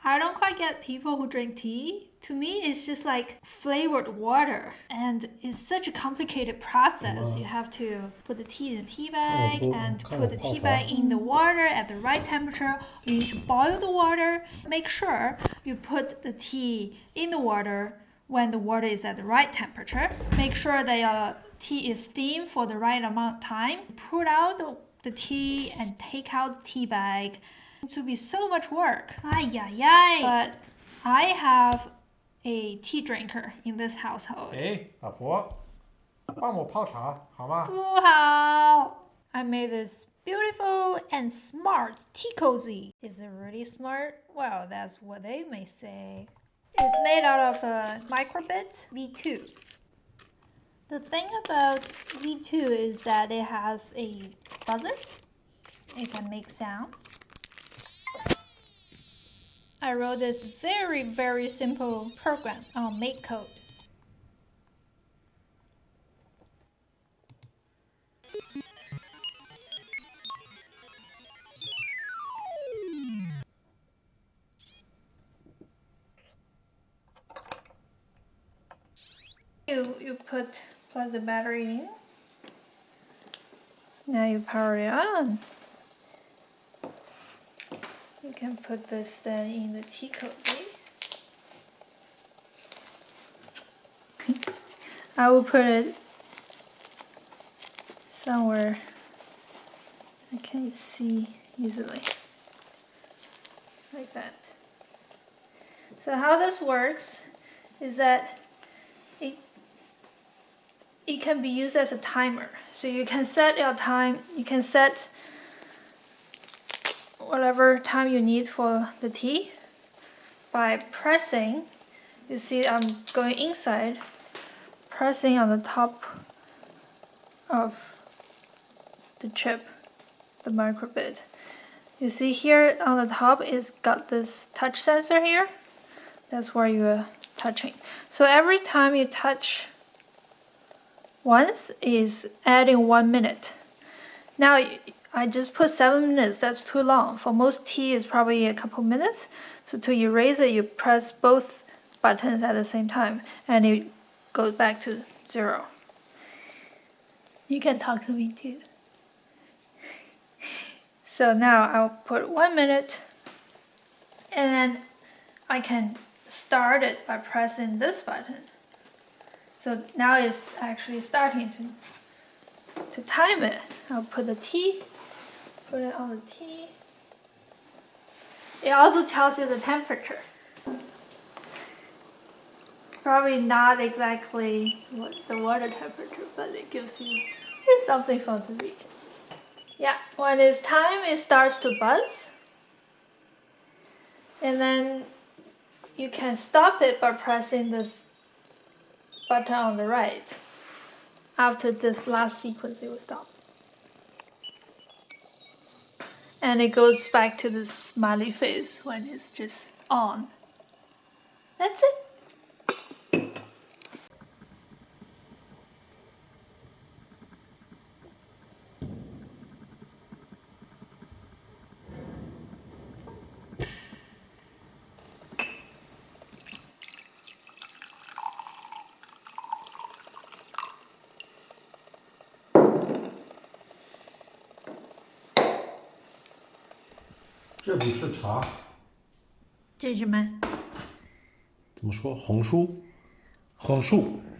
I don't quite get people who drink tea. To me, it's just like flavored water, and it's such a complicated process. You have to put the tea in the tea bag and put the tea bag in the water at the right temperature. You need to boil the water. Make sure you put the tea in the water when the water is at the right temperature. Make sure that your tea is steamed for the right amount of time. Put out the tea and take out the tea bag. To be so much work. Ay, ay, ay. But I have a tea drinker in this household. 哎，老婆，帮我泡茶好吗？不好. I made this beautiful and smart Teacozy. Is it really smart? Well, that's what they may say. It's made out of a microbit V2. The thing about V2 is that it has a buzzer. It can make sounds. I wrote this very, very simple program on MakeCode. You plug the battery in. Now you power it on. You can put this then in the Teacozy. I will put it somewhere I can see easily. Like that. So how this works is that it can be used as a timer. So you can set your time, you can set whatever time you need for the tea by pressing. You see I'm going inside, pressing on the top of the chip, the microbit. You see here on the top it's got this touch sensor here. That's where you're touching. So every time you touch once is adding 1 minute. Now I just put 7 minutes, that's too long. For most tea it's probably a couple minutes. So to erase it, you press both buttons at the same time and it goes back to 0. You can talk to me too. So now I'll put 1 minute and then I can start it by pressing this button. So now it's actually starting to time it. I'll put the tea, put it on the tea. It also tells you the temperature. Probably not exactly what the water temperature, but it gives you something fun to read. Yeah, when it's time, it starts to buzz. And then you can stop it by pressing this button on the right. After this last sequence, it will stop. And it goes back to this smiley face when it's just on. That's it. 这不是茶，这是什么？怎么说？红薯，红薯。